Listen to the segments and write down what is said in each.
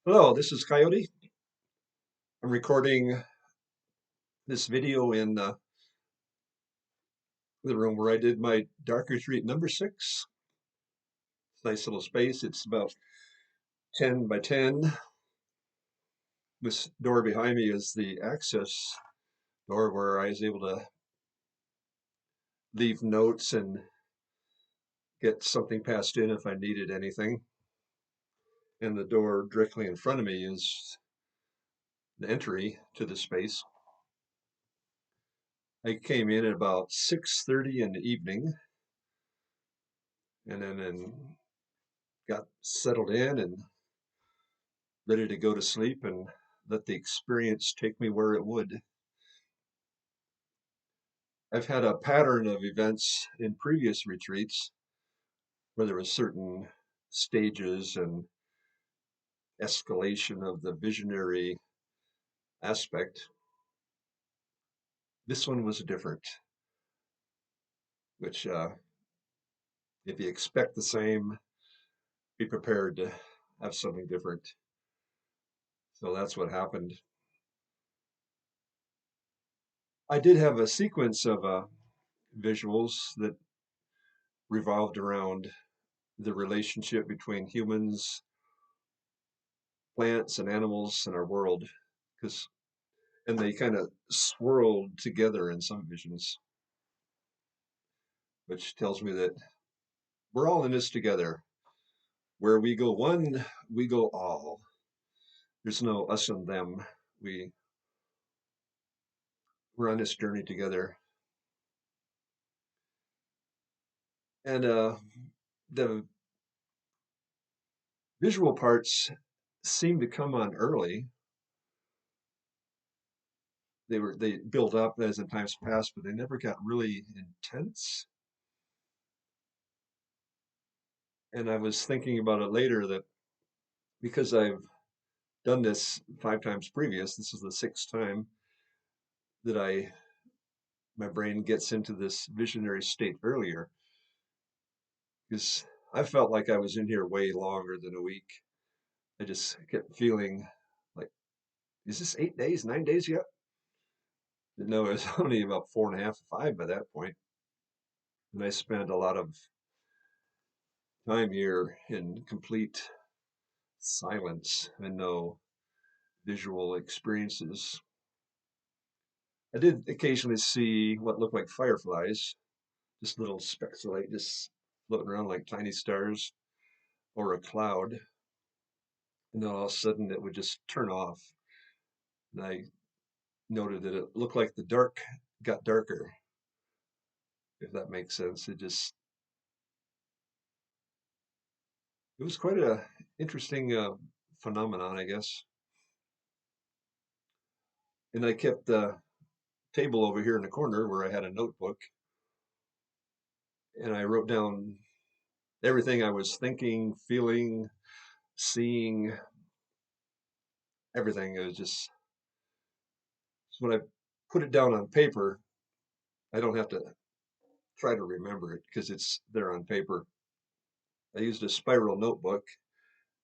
Hello, this is Coyote. I'm recording this video in the room where I did my dark retreat number 6. Nice little space. It's about 10 by 10. This door behind me is the access door where I was able to leave notes and get something passed in if I needed anything. And the door directly in front of me is the entry to the space. I came in at about 6:30 in the evening and then got settled in and ready to go to sleep and let the experience take me where it would. I've had a pattern of events in previous retreats where there were certain stages and escalation of the visionary aspect. This one was different, which, if you expect the same, be prepared to have something different. So that's what happened. I did have a sequence of visuals that revolved around the relationship between humans, plants, and animals in our world, because and they kind of swirled together in some visions, which tells me that we're all in this together. Where we go one, we go all. There's no us and them. We we're on this journey together, and the visual parts seem to come on early. They built up as in times past, but they never got really intense. And I was thinking about it later that because I've done this 5 times previous, this is the 6th time that my brain gets into this visionary state earlier, because I felt like I was in here way longer than a week. I just kept feeling like, is this 8 days, 9 days yet? No, it was only about 4.5, 5 by that point. And I spent a lot of time here in complete silence and no visual experiences. I did occasionally see what looked like fireflies, just little specks of light just floating around like tiny stars or a cloud. And then all of a sudden it would just turn off. And I noted that it looked like the dark got darker, if that makes sense. It was quite a interesting phenomenon, I guess. And I kept the table over here in the corner where I had a notebook, and I wrote down everything I was thinking, feeling, seeing, everything. It was just when I put it down on paper, I don't have to try to remember it because it's there on paper. I used a spiral notebook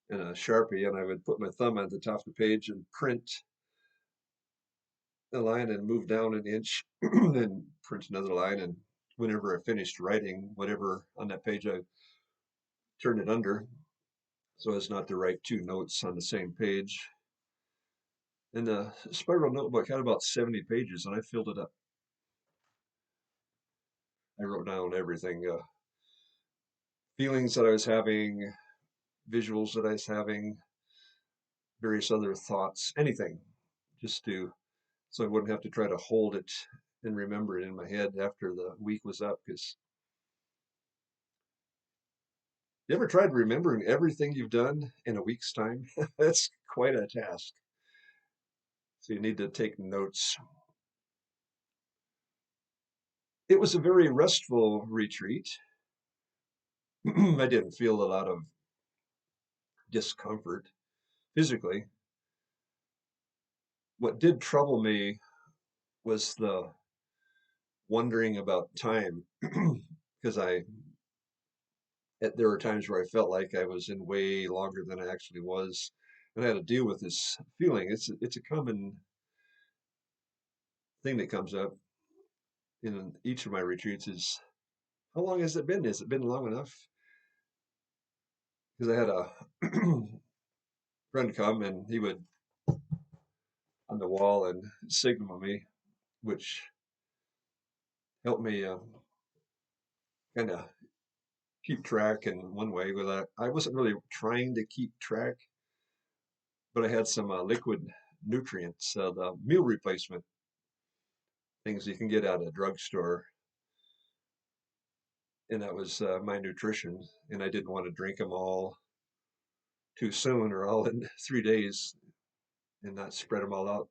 and a Sharpie, and I would put my thumb on the top of the page and print a line and move down an inch, then print another line. And whenever I finished writing whatever on that page, I turned it under so as not to write 2 notes on the same page. And the spiral notebook had about 70 pages, and I filled it up. I wrote down everything, feelings that I was having, visuals that I was having, various other thoughts, anything, just to so I wouldn't have to try to hold it and remember it in my head after the week was up. Because you ever tried remembering everything you've done in a week's time? That's quite a task. So you need to take notes. It was a very restful retreat. I didn't feel a lot of discomfort physically. What did trouble me was the wondering about time, because there were times where I felt like I was in way longer than I actually was, and I had to deal with this feeling. It's a common thing that comes up in each of my retreats is how long has it been? Has it been long enough? Because I had a friend come and he would on the wall and signal me, which helped me kind of keep track in one way. With I wasn't really trying to keep track, but I had some liquid nutrients, the meal replacement things you can get at a drugstore, and that was my nutrition. And I didn't want to drink them all too soon or all in 3 days and not spread them all out.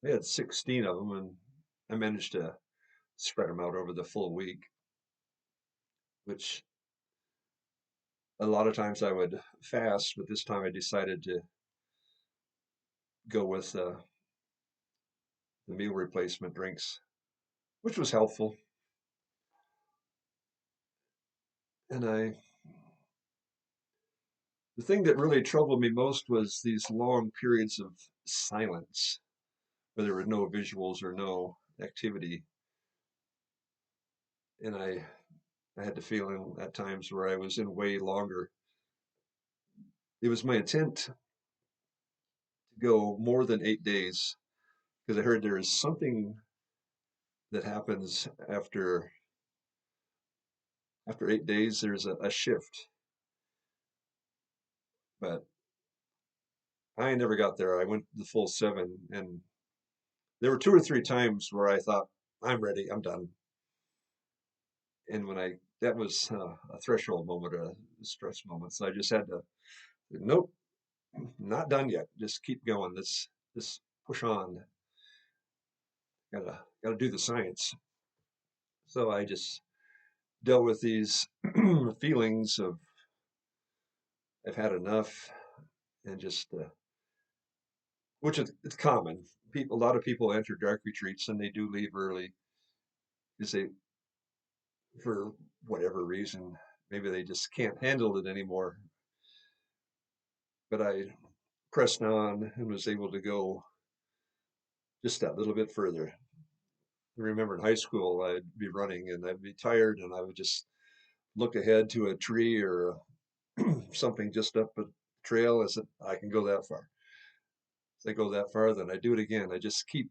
I had 16 of them, and I managed to spread them out over the full week, which a lot of times I would fast, but this time I decided to go with the meal replacement drinks, which was helpful. And the thing that really troubled me most was these long periods of silence, where there were no visuals or no activity. And I had the feeling at times where I was in way longer. It was my intent to go more than 8 days because I heard there is something that happens after 8 days. There's a shift, but I never got there. I went the full 7, and there were 2 or 3 times where I thought, I'm ready, I'm done. And when that was a threshold moment, a stress moment. So I just had to, nope, not done yet. Just keep going. Let's push on. Gotta do the science. So I just dealt with these feelings of I've had enough, and just which is it's common. A lot of people enter dark retreats and they do leave early because they, for whatever reason, maybe they just can't handle it anymore. But I pressed on and was able to go just that little bit further. I remember in high school, I'd be running and I'd be tired, and I would just look ahead to a tree or something just up a trail. I said, I can go that far. As I go that far, then I do it again. I just keep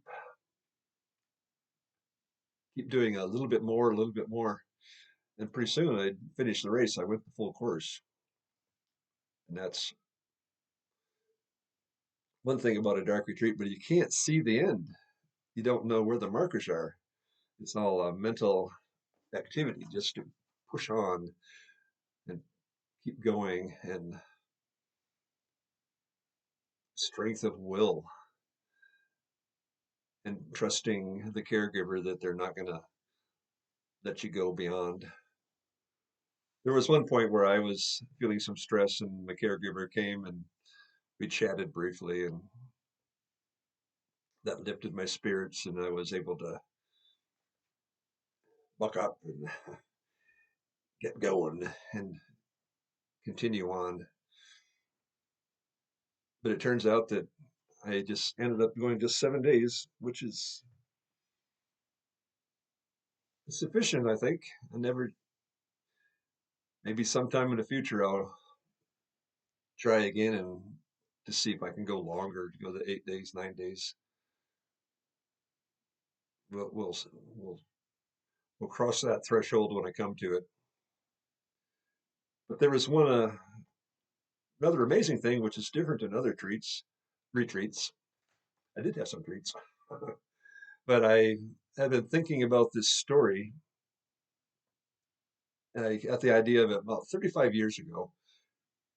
doing a little bit more, a little bit more. And pretty soon I'd finish the race. I went the full course. And that's one thing about a dark retreat, but you can't see the end. You don't know where the markers are. It's all a mental activity just to push on and keep going, and strength of will and trusting the caregiver that they're not going to let you go beyond. There was one point where I was feeling some stress, and my caregiver came and we chatted briefly, and that lifted my spirits, and I was able to buck up and get going and continue on. But it turns out that I just ended up going just 7 days, which is sufficient, I think. I never, maybe sometime in the future, I'll try again and to see if I can go longer, to go to 8 days, 9 days. We'll, we'll, we'll, we'll cross that threshold when I come to it. But there was another amazing thing, which is different than other retreats. I did have some treats, but I have been thinking about this story. And I got the idea of it about 35 years ago,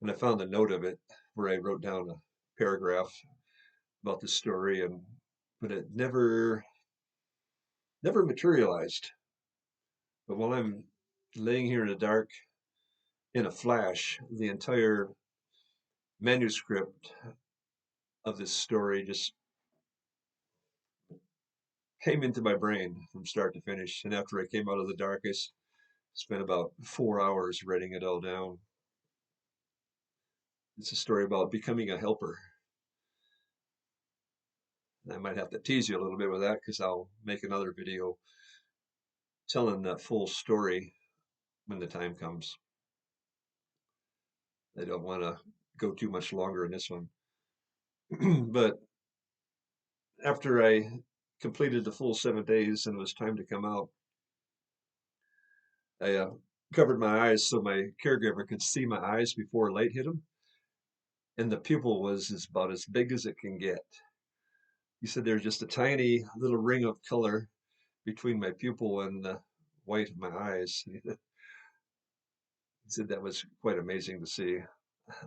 and I found a note of it where I wrote down a paragraph about the story, and but it never materialized. But while I'm laying here in the dark, in a flash, the entire manuscript of this story just came into my brain from start to finish. And after I came out of the darkest, spent about 4 hours writing it all down. It's a story about becoming a helper. I might have to tease you a little bit with that because I'll make another video telling that full story when the time comes. I don't want to go too much longer in this one. But after I completed the full 7 days and it was time to come out, I covered my eyes so my caregiver could see my eyes before light hit them. And the pupil was about as big as it can get. He said there's just a tiny little ring of color between my pupil and the white of my eyes. He said that was quite amazing to see.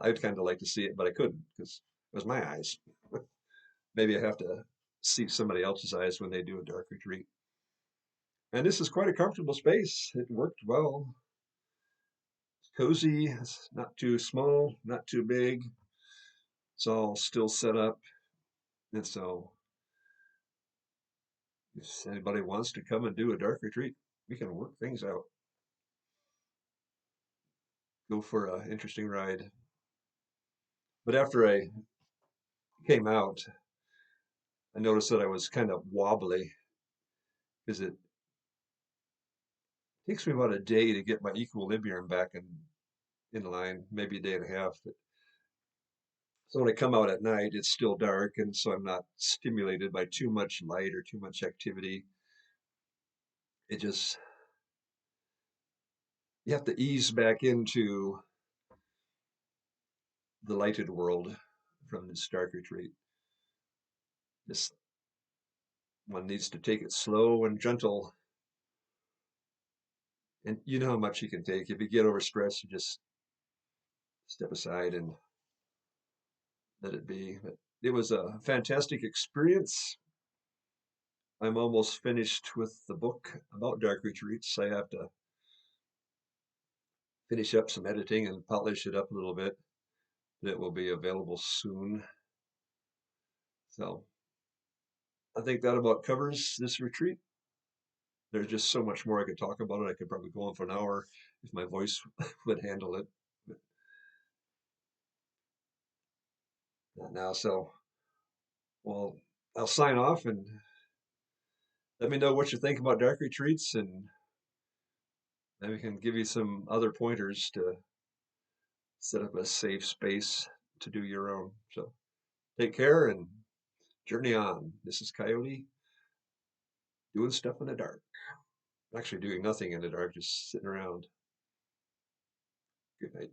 I'd kind of like to see it, but I couldn't because it was my eyes. Maybe I have to see somebody else's eyes when they do a dark retreat. And this is quite a comfortable space. It worked well. It's cozy. It's not too small, not too big. It's all still set up. And so if anybody wants to come and do a dark retreat, we can work things out. Go for an interesting ride. But after I came out, I noticed that I was kind of wobbly because it takes me about a day to get my equilibrium back in line, maybe a day and a half. But so when I come out at night, it's still dark, and so I'm not stimulated by too much light or too much activity. It just, you have to ease back into the lighted world from this dark retreat. Just one needs to take it slow and gentle. And you know how much you can take. If you get overstressed, you just step aside and let it be. But it was a fantastic experience. I'm almost finished with the book about dark retreats. I have to finish up some editing and polish it up a little bit. It will be available soon. So I think that about covers this retreat. There's just so much more I could talk about it. I could probably go on for an hour if my voice would handle it. But not now. So, well, I'll sign off and let me know what you think about dark retreats, and maybe we can give you some other pointers to set up a safe space to do your own. So take care and journey on. This is Coyote doing stuff in the dark. Actually, doing nothing in the dark, just sitting around. Good night.